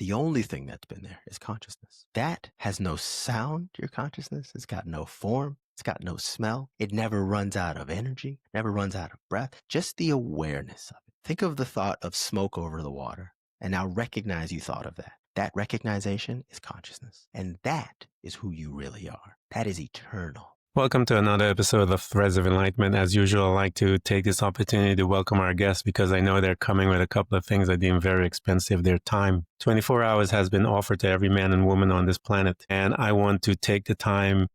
The only thing that's been there is consciousness. That has no sound, your consciousness. It's got no form. It's got no smell. It never runs out of energy, never runs out of breath. Just the awareness of it. Think of the thought of smoke over the water, and now recognize you thought of that. That recognition is consciousness. And that is who you really are. That is eternal. Welcome to another episode of Threads of Enlightenment. As usual, I like to take this opportunity to welcome our guests because I know they're coming with a couple of things I deem very expensive, their time. 24 hours has been offered to every man and woman on this planet. And I want to take the time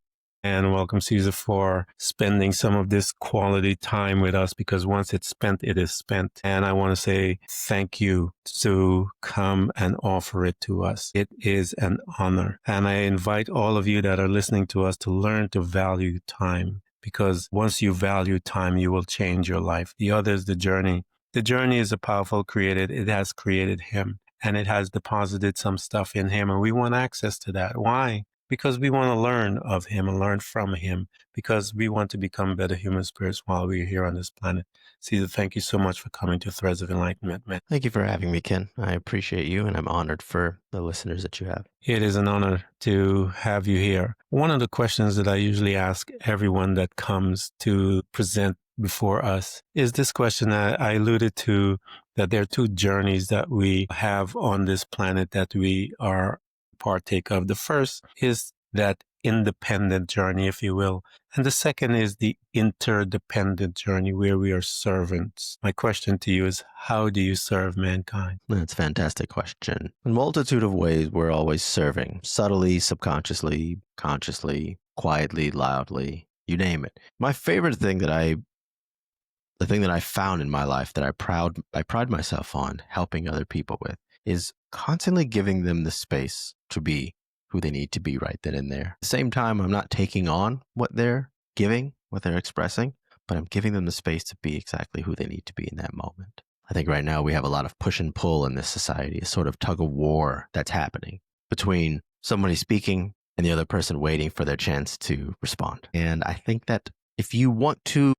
and welcome Cesar for spending some of this quality time with us, because once it's spent, it is spent. And I want to say thank you to come and offer it to us. It is an honor. And I invite all of you that are listening to us to learn to value time, because once you value time, you will change your life. The other is the journey. The journey is a powerful created. It has created him, and it has deposited some stuff in him, and we want access to that. Why? Because we want to learn of him and learn from him, because we want to become better human spirits while we're here on this planet. Cesar, thank you so much for coming to Threads of Enlightenment, man. Thank you for having me, Ken. I appreciate you, and I'm honored for the listeners that you have. It is an honor to have you here. One of the questions that I usually ask everyone that comes to present before us is this question. I alluded to that there are two journeys that we have on this planet that we are partake of. The first is that independent journey, if you will. And the second is the interdependent journey, where we are servants. My question to you is, how do you serve mankind? That's a fantastic question. In a multitude of ways, we're always serving. Subtly, subconsciously, consciously, quietly, loudly, you name it. My favorite thing the thing that I found in my life that I pride myself on helping other people with is constantly giving them the space to be who they need to be right then and there. At the same time, I'm not taking on what they're giving, what they're expressing, but I'm giving them the space to be exactly who they need to be in that moment. I think right now we have a lot of push and pull in this society, a sort of tug of war that's happening between somebody speaking and the other person waiting for their chance to respond. And I think that if you want to,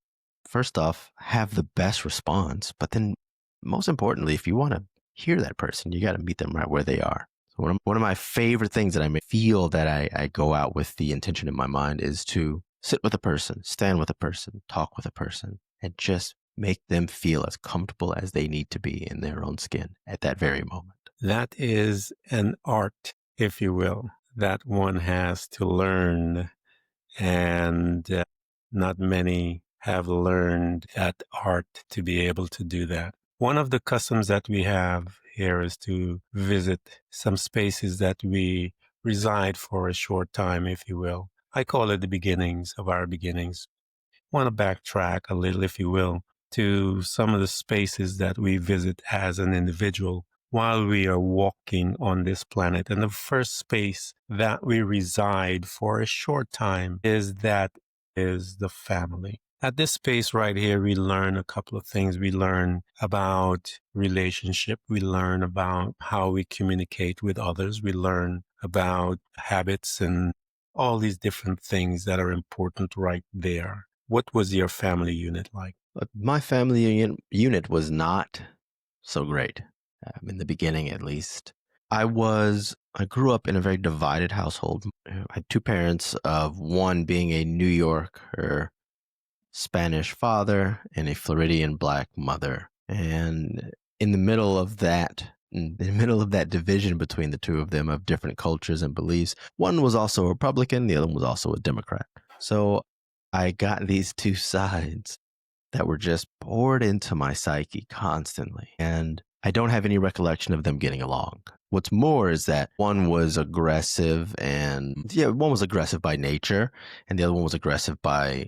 first off, have the best response, but then most importantly, if you want to hear that person, you got to meet them right where they are. So one of my favorite things that I may feel that I go out with the intention in my mind is to sit with a person, stand with a person, talk with a person, and just make them feel as comfortable as they need to be in their own skin at that very moment. That is an art, if you will, that one has to learn. And not many have learned that art to be able to do that. One of the customs that we have here is to visit some spaces that we reside for a short time, if you will. I call it the beginnings of our beginnings. I want to backtrack a little, if you will, to some of the spaces that we visit as an individual while we are walking on this planet. And the first space that we reside for a short time is the family. At this space right here, we learn a couple of things. We learn about relationship. We learn about how we communicate with others. We learn about habits and all these different things that are important right there. What was your family unit like? My family unit was not so great, in the beginning at least. I grew up in a very divided household. I had two parents, of one being a New Yorker Spanish father and a Floridian black mother. And in the middle of that division between the two of them of different cultures and beliefs, one was also a Republican, the other one was also a Democrat. So I got these two sides that were just poured into my psyche constantly. And I don't have any recollection of them getting along. What's more is that one was aggressive one was aggressive by nature, and the other one was aggressive by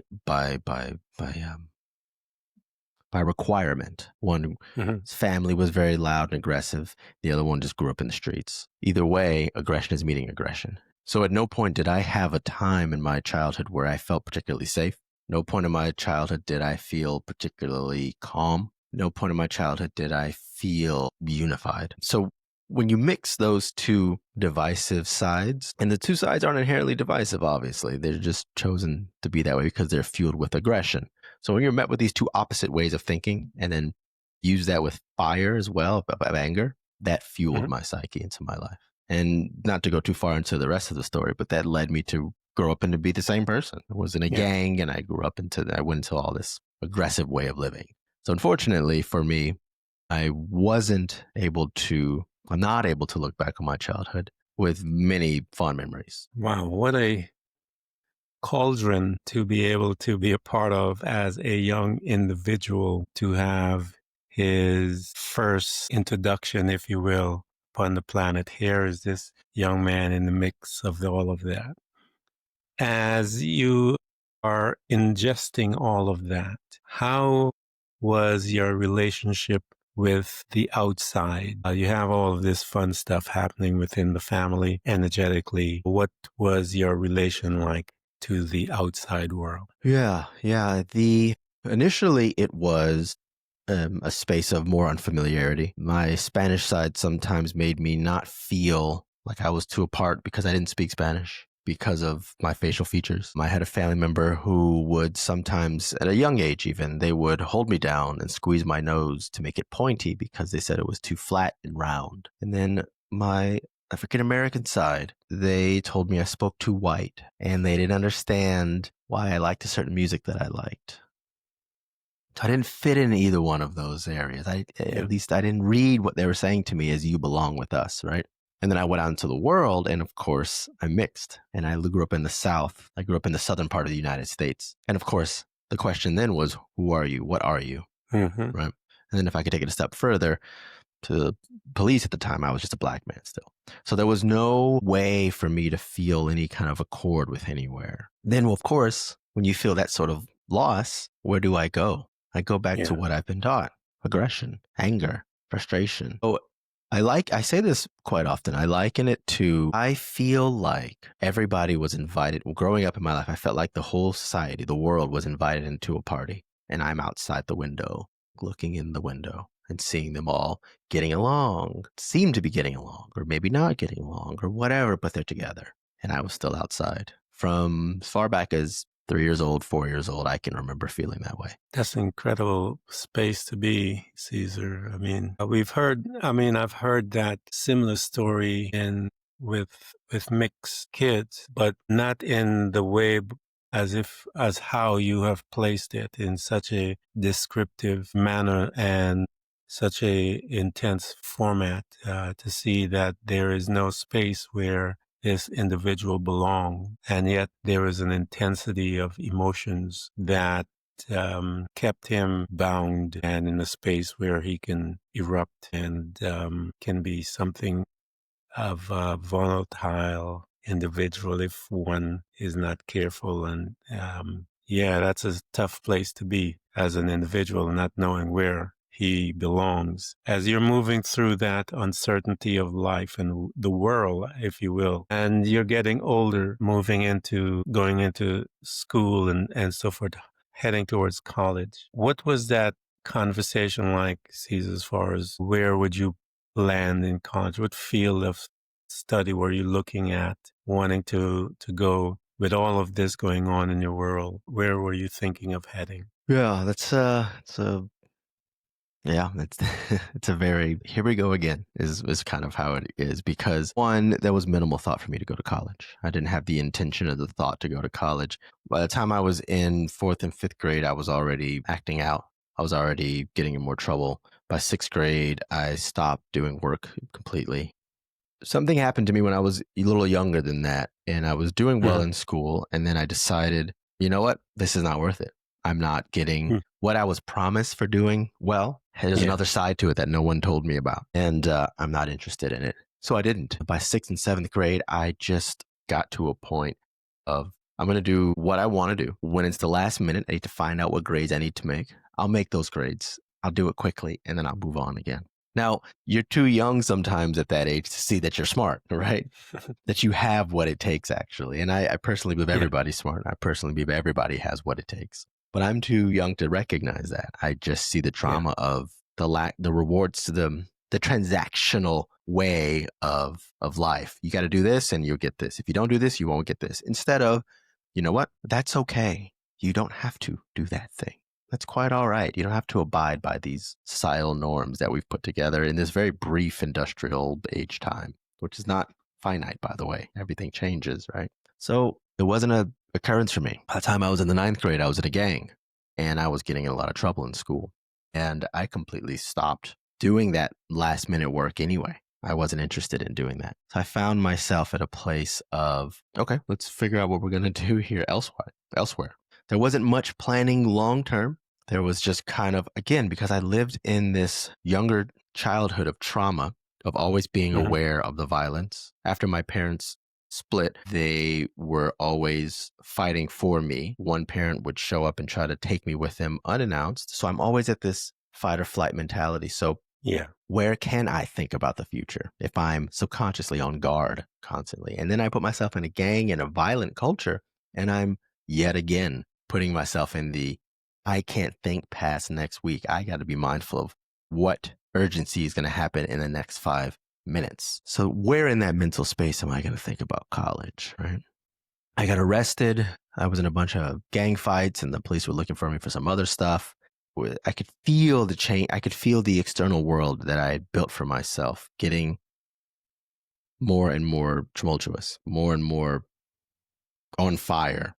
requirement. One's family was very loud and aggressive. The other one just grew up in the streets. Either way, aggression is meeting aggression. So at no point did I have a time in my childhood where I felt particularly safe. No point in my childhood did I feel particularly calm. No point in my childhood did I feel unified. So when you mix those two divisive sides, and the two sides aren't inherently divisive, obviously, they're just chosen to be that way because they're fueled with aggression. So when you're met with these two opposite ways of thinking and then use that with fire as well, of anger, that fueled Mhm. my psyche into my life. And not to go too far into the rest of the story, but that led me to grow up and to be the same person. I was in a Yeah. gang, and I went into all this aggressive way of living. So unfortunately for me, I'm not able to look back on my childhood with many fond memories. Wow, what a cauldron to be able to be a part of as a young individual, to have his first introduction, if you will, upon the planet. Here is this young man in the mix of all of that. As you are ingesting all of that, how was your relationship with the outside? You have all of this fun stuff happening within the family energetically. What was your relation like to the outside world? Yeah, yeah. The Initially it was a space of more unfamiliarity. My Spanish side sometimes made me not feel like I was too apart because I didn't speak Spanish because of my facial features. I had a family member who would sometimes, at a young age even, they would hold me down and squeeze my nose to make it pointy because they said it was too flat and round. And then my African American side, they told me I spoke too white, and they didn't understand why I liked a certain music that I liked. So I didn't fit in either one of those areas. Yeah. At least I didn't read what they were saying to me as you belong with us, right? And then I went out into the world, and of course, I mixed. And I grew up in the South. I grew up in the southern part of the United States. And of course, the question then was, who are you? What are you? Mm-hmm. Right? And then if I could take it a step further, to the police at the time, I was just a black man still. So there was no way for me to feel any kind of accord with anywhere. Then, well, of course, when you feel that sort of loss, where do I go? I go back to Yeah. what I've been taught: aggression, anger, frustration. So I say this quite often. I liken it to, I feel like everybody was invited. Growing up in my life, I felt like the whole society, the world was invited into a party. And I'm outside the window, looking in the window and seeing them all getting along, seem to be getting along, or maybe not getting along, or whatever, but they're together. And I was still outside. From as far back as 3 years old, 4 years old, I can remember feeling that way. That's an incredible space to be, Caesar. I mean, I've heard that similar story with mixed kids, but not in the way as how you have placed it in such a descriptive manner and such a intense format, to see that there is no space where this individual belong, and yet there is an intensity of emotions that kept him bound and in a space where he can erupt and can be something of a volatile individual if one is not careful. And yeah, that's a tough place to be as an individual, not knowing where he belongs. As you're moving through that uncertainty of life and the world, if you will, and you're getting older, going into school and so forth, heading towards college. What was that conversation like, Caesar, as far as where would you land in college? What field of study were you looking at, wanting to go with all of this going on in your world? Where were you thinking of heading? Yeah, it's it's a very, here we go again, is kind of how it is, because one, there was minimal thought for me to go to college. I didn't have the intention of the thought to go to college. By the time I was in fourth and fifth grade, I was already acting out. I was already getting in more trouble. By sixth grade, I stopped doing work completely. Something happened to me when I was a little younger than that, and I was doing well Mhm. in school, and then I decided, you know what, this is not worth it. I'm not getting Mm. what I was promised for doing well. There's Yeah. another side to it that no one told me about, and I'm not interested in it. So I didn't. By sixth and seventh grade, I just got to a point of, I'm going to do what I want to do. When it's the last minute, I need to find out what grades I need to make. I'll make those grades. I'll do it quickly, and then I'll move on again. Now, you're too young sometimes at that age to see that you're smart, right? That you have what it takes, actually. And I personally believe Yeah. everybody's smart. I personally believe everybody has what it takes. But I'm too young to recognize that. I just see the trauma of the rewards to the transactional way of life. You got to do this and you'll get this. If you don't do this, you won't get this. Instead of, you know what? That's okay. You don't have to do that thing. That's quite all right. You don't have to abide by these societal norms that we've put together in this very brief industrial age time, which is not finite, by the way. Everything changes, right? So it wasn't a occurrence for me. By the time I was in the ninth grade, I was in a gang and I was getting in a lot of trouble in school. And I completely stopped doing that last minute work anyway. I wasn't interested in doing that. So I found myself at a place of, okay, let's figure out what we're going to do here elsewhere. There wasn't much planning long term. There was just kind of, again, because I lived in this younger childhood of trauma, of always being aware of the violence. After my parents split, they were always fighting for me. One parent would show up and try to take me with them unannounced. So I'm always at this fight or flight mentality. So where can I think about the future if I'm subconsciously on guard constantly? And then I put myself in a gang and a violent culture, and I'm yet again putting myself in the, I can't think past next week. I got to be mindful of what urgency is going to happen in the next 5 minutes. So where in that mental space am I going to think about college, right? I got arrested. I was in a bunch of gang fights and the police were looking for me for some other stuff. I could feel the change. I could feel the external world that I had built for myself getting more and more tumultuous, more and more on fire.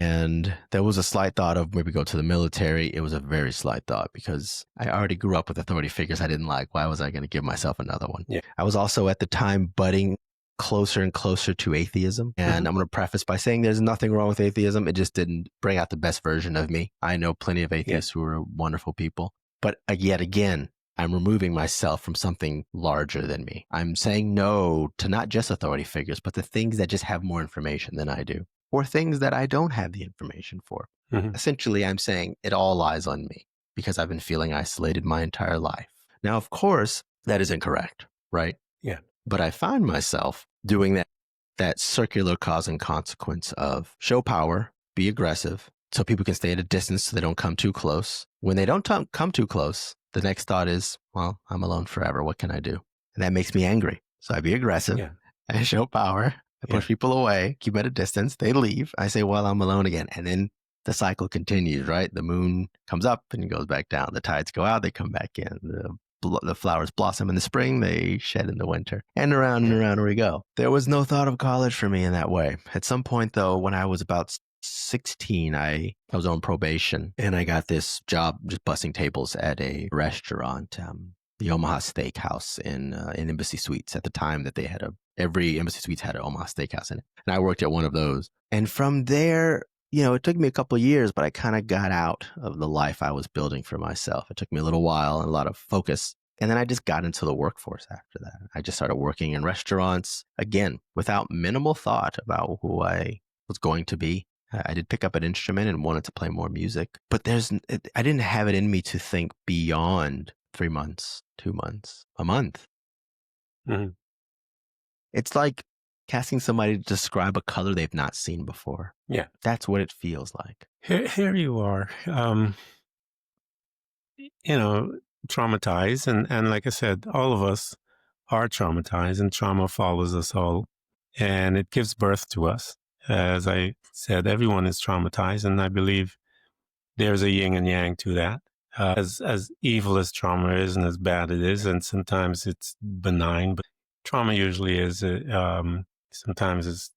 And there was a slight thought of maybe go to the military. It was a very slight thought because I already grew up with authority figures I didn't like. Why was I going to give myself another one? I was also at the time budding closer and closer to atheism. And I'm going to preface by saying there's nothing wrong with atheism. It just didn't bring out the best version of me. I know plenty of atheists who are wonderful people. But yet again, I'm removing myself from something larger than me. I'm saying no to not just authority figures, but the things that just have more information than I do, or things that I don't have the information for. Essentially, I'm saying it all lies on me because I've been feeling isolated my entire life. Now, of course, that is incorrect, right? But I find myself doing that circular cause and consequence of show power, be aggressive, so people can stay at a distance so they don't come too close. When they don't come too close, the next thought is, well, I'm alone forever. What can I do? And that makes me angry. So I be aggressive. I show power. I push people away, keep at a distance. They leave. I say, well, I'm alone again. And then the cycle continues, right? The moon comes up and goes back down. The tides go out. They come back in. The flowers blossom in the spring. They shed in the winter. And around we go. There was no thought of college for me in that way. At some point, though, when I was about 16, I was on probation and I got this job just bussing tables at a restaurant, the Omaha Steakhouse in Embassy Suites. At the time that they had every Embassy Suites had an Omaha Steakhouse in it. And I worked at one of those. And from there, it took me a couple of years, but I kind of got out of the life I was building for myself. It took me a little while and a lot of focus. And then I just got into the workforce after that. I just started working in restaurants, again, without minimal thought about who I was going to be. I did pick up an instrument and wanted to play more music, but I didn't have it in me to think beyond 3 months, 2 months, a month. It's like asking somebody to describe a color they've not seen before. That's what it feels like. Here you are, traumatized. And like I said, all of us are traumatized and trauma follows us all and it gives birth to us. As I said, everyone is traumatized. And I believe there's a yin and yang to that. As evil as trauma is and as bad it is, and sometimes it's benign, but trauma usually is, sometimes as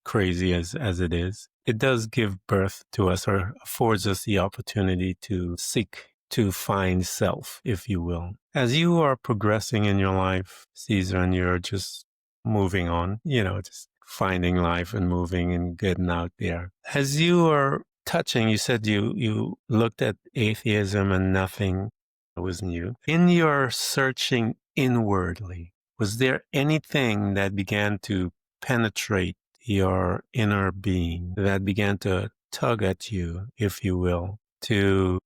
crazy as it is. It does give birth to us or affords us the opportunity to seek to find self, if you will. As you are progressing in your life, Cesar, and you're just moving on, just finding life and moving and getting out there. As you are touching, you said you looked at atheism and nothing was new. In your searching inwardly, was there anything that began to penetrate your inner being, that began to tug at you, if you will, to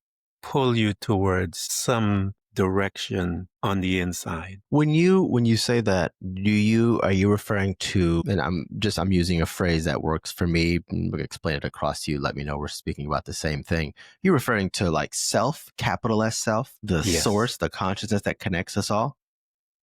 pull you towards some direction on the inside? When you say that, are you referring to, and I'm using a phrase that works for me, and we'll explain it across to you, let me know we're speaking about the same thing. You're referring to like self, capital S self, the source, the consciousness that connects us all?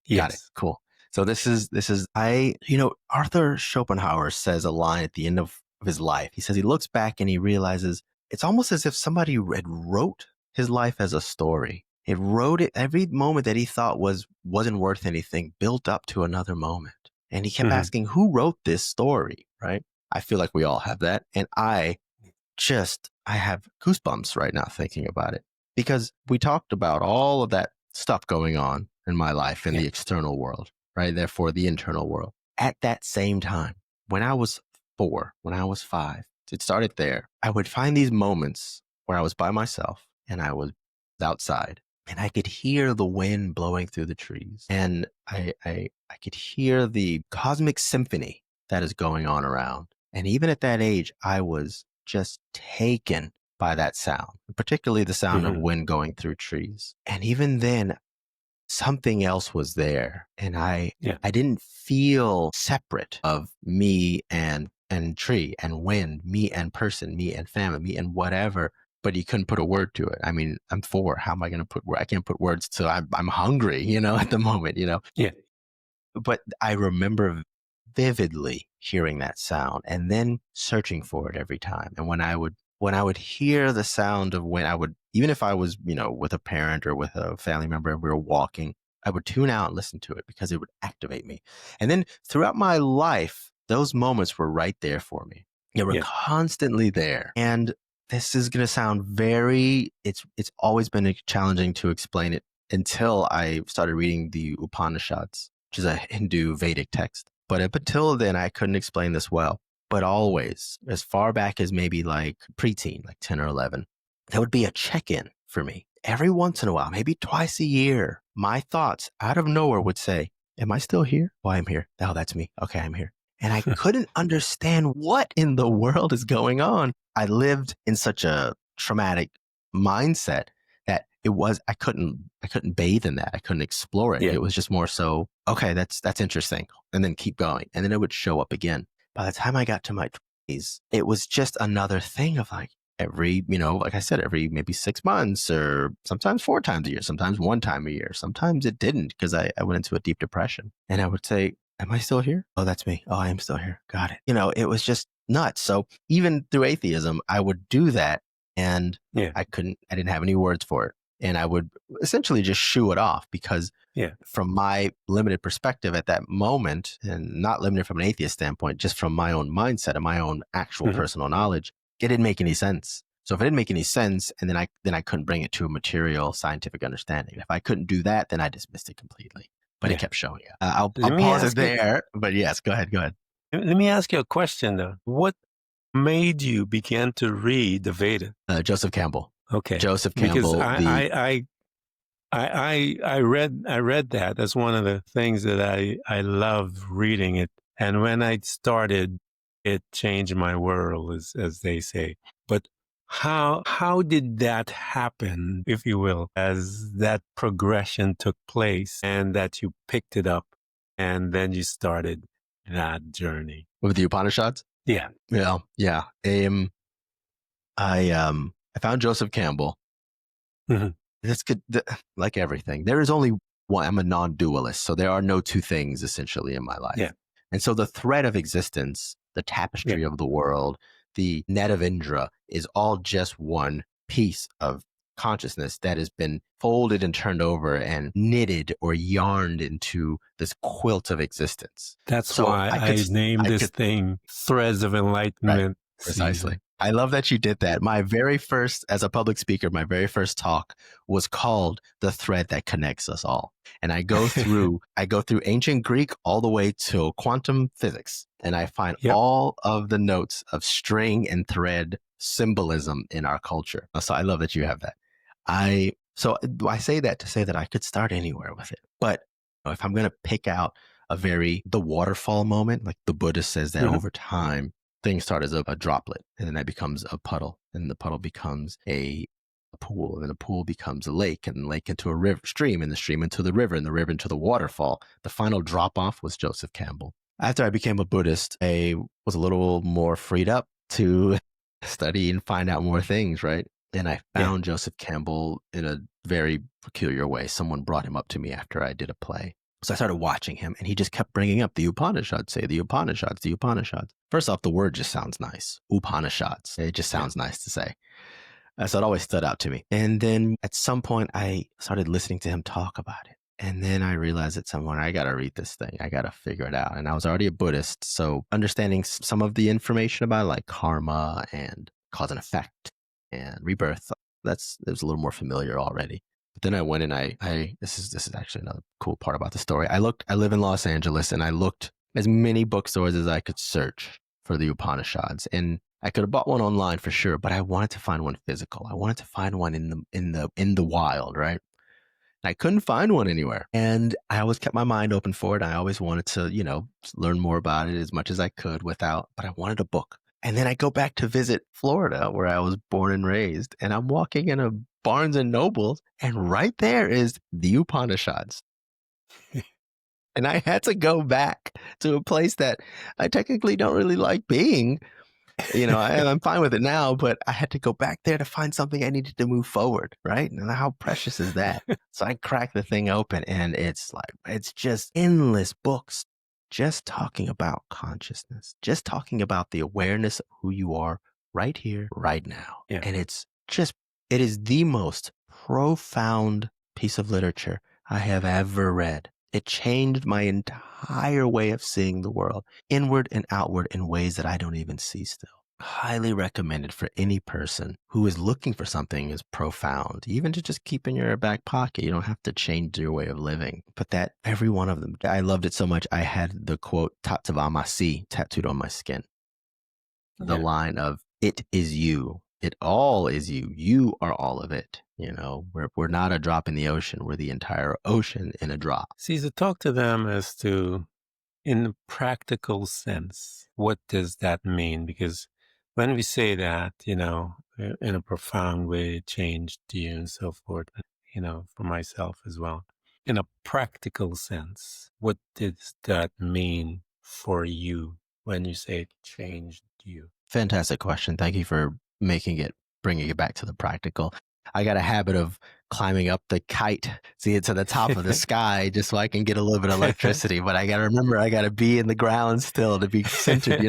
Got it. Cool. So this is Arthur Schopenhauer says a line at the end of his life. He says he looks back and he realizes it's almost as if somebody had wrote his life as a story. It wrote it, every moment that he thought wasn't worth anything built up to another moment. And he kept Mhm. asking, who wrote this story, right? I feel like we all have that. And I have goosebumps right now thinking about it, because we talked about all of that stuff going on in my life in Yeah. the external world, right? Therefore, the internal world. At that same time, when I was 4, when I was 5, it started there. I would find these moments where I was by myself and I was outside and I could hear the wind blowing through the trees. And I could hear the cosmic symphony that is going on around. And even at that age, I was just taken by that sound, particularly the sound of Mhm. wind going through trees. And even then, something else was there. And Yeah. I didn't feel separate of me and tree and wind, me and person, me and family, me and whatever. But you couldn't put a word to it. I mean, I'm 4. How am I going to put? I can't put words to. I'm hungry, at the moment, Yeah. But I remember vividly hearing that sound and then searching for it every time. And when I would hear the sound of when I would, even if I was, with a parent or with a family member and we were walking, I would tune out and listen to it because it would activate me. And then throughout my life, those moments were right there for me. They were Yeah. constantly there. And this is going to sound it's always been challenging to explain it until I started reading the Upanishads, which is a Hindu Vedic text. But up until then, I couldn't explain this well. But always, as far back as maybe like preteen, like 10 or 11, there would be a check-in for me. Every once in a while, maybe twice a year, my thoughts out of nowhere would say, am I still here? Oh, I'm here. Oh, that's me. Okay, I'm here. And I couldn't understand what in the world is going on. I lived in such a traumatic mindset that I couldn't bathe in that. I couldn't explore it. Yeah. It was just more so, okay, that's interesting. And then keep going. And then it would show up again. By the time I got to my 20s, it was just another thing of like every, like I said, every maybe 6 months or sometimes 4 times a year, sometimes 1 time a year. Sometimes it didn't because I went into a deep depression. And I would say, am I still here? Oh, that's me. Oh, I am still here. Got it. It was just nuts. So even through atheism, I would do that and Yeah. I didn't have any words for it. And I would essentially just shoo it off because Yeah. from my limited perspective at that moment, and not limited from an atheist standpoint, just from my own mindset and my own actual Mhm. personal knowledge, it didn't make any sense. So if it didn't make any sense, and then I couldn't bring it to a material scientific understanding. If I couldn't do that, then I dismissed it completely. But it Yeah. kept showing up. I'll Let me pause it ask you. there. But yes, go ahead. Go ahead. Let me ask you a question though. What made you begin to read the Veda? Joseph Campbell. Okay, Joseph because Campbell. I read that. That's one of the things that I love reading it. And when I started, it changed my world, as they say. But how did that happen, if you will, as that progression took place and that you picked it up and then you started that journey? With the Upanishads. Yeah. Yeah, yeah. I found Joseph Campbell. Mhm. That's good. Like everything, there is only one. I'm a non-dualist, so there are no two things essentially in my Yeah. life. And so the thread of existence, the Yeah. tapestry of the world, the net of Indra is all just one piece of consciousness that has been folded and turned over and knitted or yarned into this quilt of existence. That's So why I named I this could, thing Threads of right. Enlightenment Precisely. Season. I love that you did that. My very first, as a public speaker, my very first talk was called "The Thread That Connects Us All." And I go through ancient Greek all the way to quantum physics, and I find Yep. all of the notes of string and thread symbolism in our culture. So I love that you have that. I say that to say that I could start anywhere with it, but if I'm going to pick out the waterfall moment, like the Buddhist says that Mhm. over time things start as a droplet, and then that becomes a puddle, and the puddle becomes a pool, and then the pool becomes a lake, and the lake into a river stream, and the stream into the river, and the river into the waterfall. The final drop off was Joseph Campbell. After I became a Buddhist, I was a little more freed up to study and find out more things, right? And I Yeah. found Joseph Campbell in a very peculiar way. Someone brought him up to me after I did a play. So I started watching him, and he just kept bringing up the Upanishads, say the Upanishads, the Upanishads. First off, the word just sounds nice. Upanishads. It just Yeah. sounds nice to say. So it always stood out to me. And then at some point, I started listening to him talk about it. And then I realized at some point, I got to read this thing. I got to figure it out. And I was already a Buddhist. So understanding some of the information about like karma and cause and effect and rebirth, it was a little more familiar already. But then I went and this is actually another cool part about the story. I live in Los Angeles, and I looked as many bookstores as I could search for the Upanishads. And I could have bought one online for sure, but I wanted to find one physical. I wanted to find one in the wild, right? And I couldn't find one anywhere. And I always kept my mind open for it. I always wanted to, learn more about it as much as I could but I wanted a book. And then I go back to visit Florida, where I was born and raised, and I'm walking in a Barnes and Noble, and right there is the Upanishads. And I had to go back to a place that I technically don't really like being. I'm fine with it now, but I had to go back there to find something I needed to move forward, right? And how precious is that? So I cracked the thing open, and it's just endless books just talking about consciousness, just talking about the awareness of who you are right here, right now. Yeah. And it is the most profound piece of literature I have ever read. It changed my entire way of seeing the world, inward and outward, in ways that I don't even see still. Highly recommended for any person who is looking for something as profound, even to just keep in your back pocket. You don't have to change your way of living. But that every one of them, I loved it so much. I had the quote "Tattavamasi" tattooed on my skin. The line of "It is you. It all is you. You are all of it." We're not a drop in the ocean. We're the entire ocean in a drop. Cesar, talk to them as to, in a practical sense, what does that mean? Because when we say that, in a profound way, it changed you and so forth, for myself as well. In a practical sense, what does that mean for you when you say it changed you? Fantastic question. Thank you for bringing it back to the practical. I got a habit of climbing up the kite, see it to the top of the sky, just so I can get a little bit of electricity. But I got to remember, I got to be in the ground still to be centered,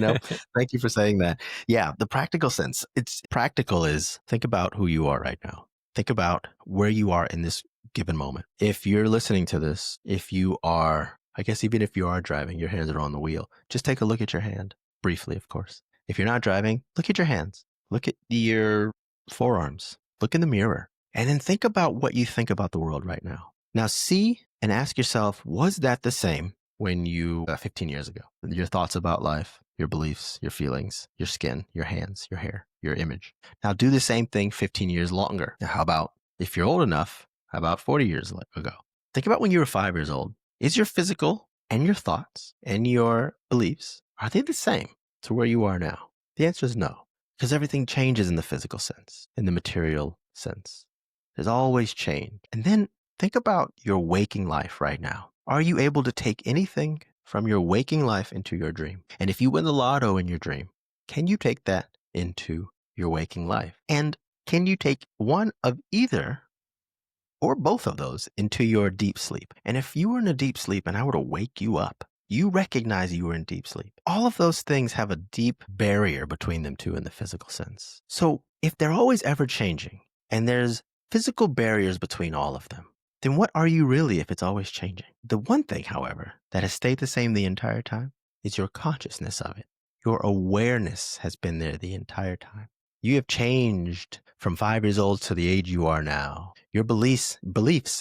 Thank you for saying that. Yeah, the practical sense. It's practical is think about who you are right now. Think about where you are in this given moment. If you're listening to this, I guess even if you are driving, your hands are on the wheel, just take a look at your hand, briefly, of course. If you're not driving, look at your hands. Look at your forearms. Look in the mirror. And then think about what you think about the world right now. Now see and ask yourself, was that the same when 15 years ago? Your thoughts about life, your beliefs, your feelings, your skin, your hands, your hair, your image. Now do the same thing 15 years longer. Now, how about if you're old enough, how about 40 years ago? Think about when you were 5 years old. Is your physical and your thoughts and your beliefs, are they the same to where you are now? The answer is no, because everything changes in the physical sense, in the material sense. There's always change. And then think about your waking life right now. Are you able to take anything from your waking life into your dream? And if you win the lotto in your dream, can you take that into your waking life? And can you take one of either or both of those into your deep sleep? And if you were in a deep sleep and I were to wake you up, you recognize you were in deep sleep. All of those things have a deep barrier between them too in the physical sense. So if they're always ever changing and there's physical barriers between all of them, then what are you really if it's always changing? The one thing, however, that has stayed the same the entire time is your consciousness of it. Your awareness has been there the entire time. You have changed from 5 years old to the age you are now. Your beliefs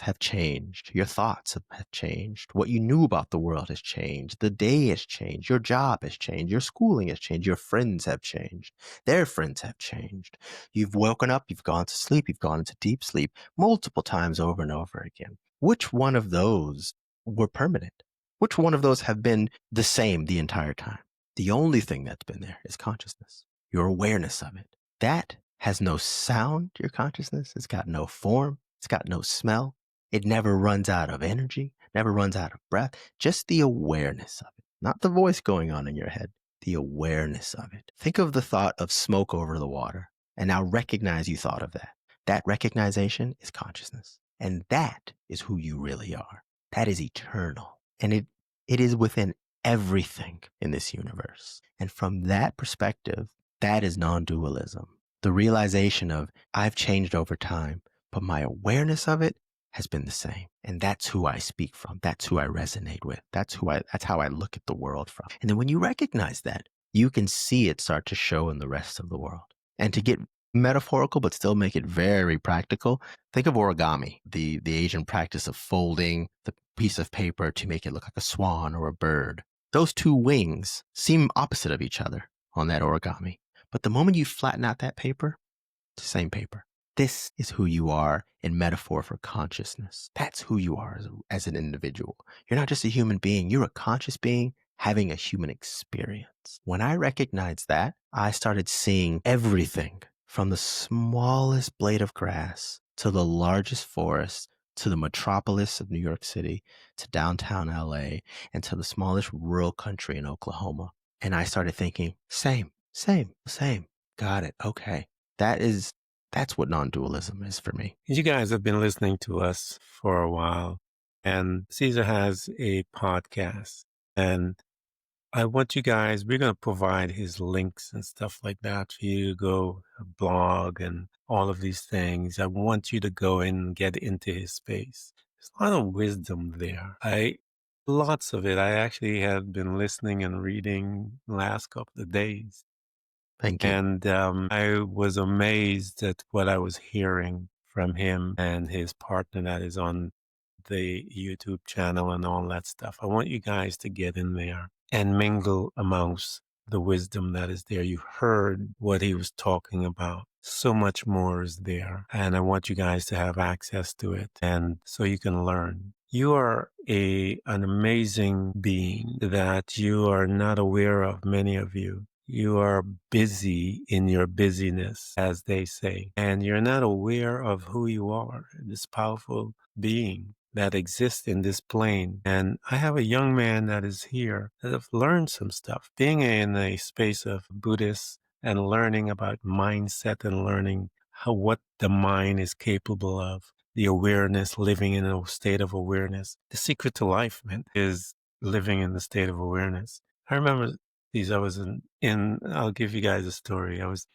have changed. Your thoughts have changed. What you knew about the world has changed. The day has changed. Your job has changed. Your schooling has changed. Your friends have changed. Their friends have changed. You've woken up. You've gone to sleep. You've gone into deep sleep multiple times over and over again. Which one of those were permanent? Which one of those have been the same the entire time? The only thing that's been there is consciousness, your awareness of it. That has no sound, your consciousness. It's got no form. It's got no smell. It never runs out of energy, never runs out of breath. Just the awareness of it, not the voice going on in your head, the awareness of it. Think of the thought of smoke over the water and now recognize you thought of that. That recognition is consciousness. And that is who you really are. That is eternal. And it is within everything in this universe. And from that perspective, that is non-dualism. The realization of I've changed over time, but my awareness of it has been the same. And that's who I speak from. That's who I resonate with. That's how I look at the world from. And then when you recognize that, you can see it start to show in the rest of the world. And to get metaphorical, but still make it very practical, think of origami, the Asian practice of folding the piece of paper to make it look like a swan or a bird. Those two wings seem opposite of each other on that origami. But the moment you flatten out that paper, it's the same paper. This is who you are in metaphor for consciousness. That's who you are as an individual. You're not just a human being. You're a conscious being having a human experience. When I recognized that, I started seeing everything from the smallest blade of grass to the largest forest to the metropolis of New York City to downtown LA and to the smallest rural country in Oklahoma. And I started thinking, same. Got it. Okay. That's what non-dualism is for me. You guys have been listening to us for a while, and Cesar has a podcast. And I want you guys, we're going to provide his links and stuff like that for you to go blog and all of these things. I want you to go and get into his space. There's a lot of wisdom there. Lots of it. I actually had been listening and reading the last couple of days. Thank you. And I was amazed at what I was hearing from him and his partner that is on the YouTube channel and all that stuff. I want you guys to get in there and mingle amongst the wisdom that is there. You heard what he was talking about. So much more is there. And I want you guys to have access to it. And so you can learn. You are an amazing being that you are not aware of, many of you. You are busy in your busyness, as they say, and you're not aware of who you are, this powerful being that exists in this plane. And I have a young man that is here that have learned some stuff. Being in a space of Buddhists and learning about mindset and learning what the mind is capable of, the awareness, living in a state of awareness. The secret to life, man, is living in the state of awareness. I remember I was I'll give you guys a story. I was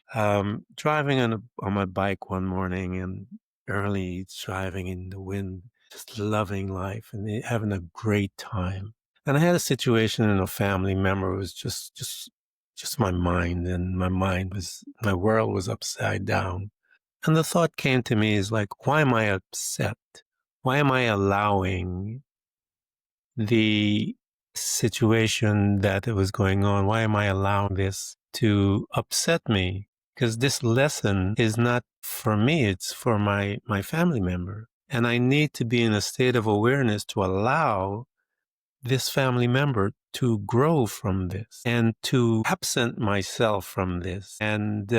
driving on my bike one morning and early driving in the wind, just loving life and having a great time. And I had a situation in a family member. It was just my mind, and my world was upside down. And the thought came to me is like, why am I upset? Why am I allowing the situation that was going on? Why am I allowing this to upset me? Because this lesson is not for me, it's for my family member. And I need to be in a state of awareness to allow this family member to grow from this and to absent myself from this. And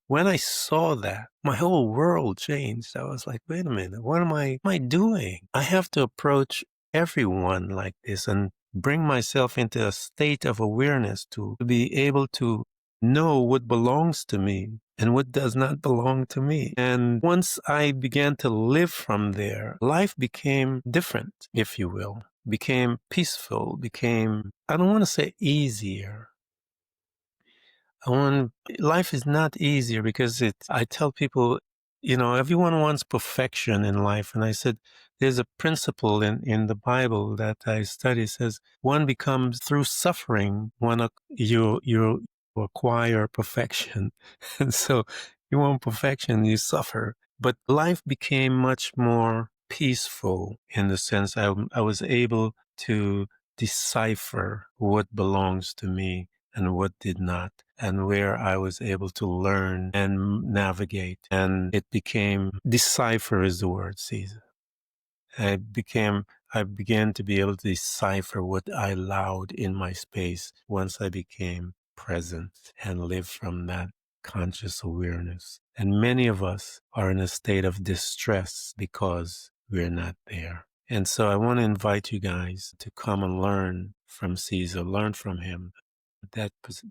when I saw that, my whole world changed. I was like, wait a minute, what am I doing? I have to approach everyone like this and bring myself into a state of awareness to be able to know what belongs to me and what does not belong to me. And once I began to live from there, life became different, if you will, became peaceful, became, I don't want to say easier. Life is not easier because I tell people, everyone wants perfection in life. And I said, there's a principle in the Bible that I study says one becomes through suffering, you acquire perfection. And so you want perfection, you suffer. But life became much more peaceful in the sense I was able to decipher what belongs to me and what did not, and where I was able to learn and navigate. And it became, decipher is the word, Cesar. I began to be able to decipher what I allowed in my space once I became present and lived from that conscious awareness. And many of us are in a state of distress because we're not there. And so I want to invite you guys to come and learn from Cesar, learn from him.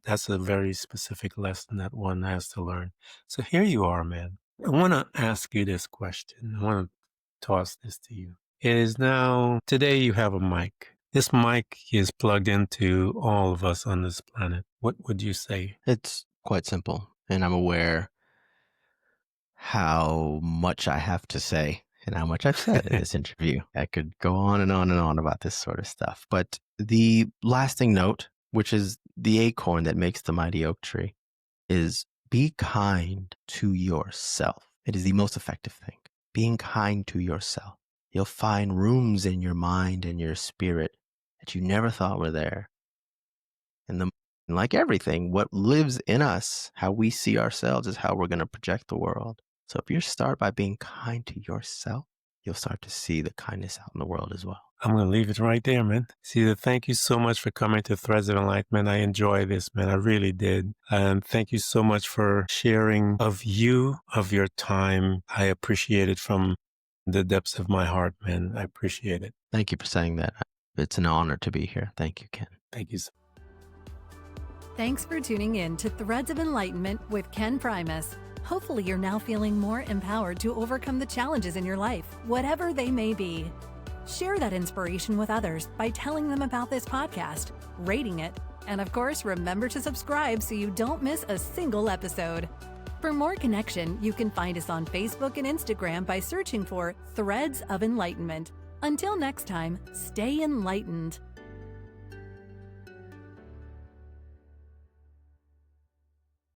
That's a very specific lesson that one has to learn. So here you are, man. I want to ask you this question. I want to toss this to you. It is now, today you have a mic This mic is plugged into all of us on this planet. What would you say? It's quite simple, and I'm aware how much I have to say and how much I've said in this interview. I could go on and on and on about this sort of stuff. But the lasting note, which is the acorn that makes the mighty oak tree, is be kind to yourself. It is the most effective thing. Being kind to yourself. You'll find rooms in your mind and your spirit that you never thought were there. And like everything, what lives in us, how we see ourselves, is how we're going to project the world. So if you start by being kind to yourself, you'll start to see the kindness out in the world as well. I'm going to leave it right there, man. Cesar, thank you so much for coming to Threads of Enlightenment. I enjoy this, man. I really did. And thank you so much for sharing of you, of your time. I appreciate it from the depths of my heart, man. I appreciate it. Thank you for saying that. It's an honor to be here. Thank you, Ken. Thank you. Thanks for tuning in to Threads of Enlightenment with Ken Primus. Hopefully you're now feeling more empowered to overcome the challenges in your life, whatever they may be. Share that inspiration with others by telling them about this podcast, rating it, and of course, remember to subscribe so you don't miss a single episode. For more connection, you can find us on Facebook and Instagram by searching for Threads of Enlightenment. Until next time, stay enlightened.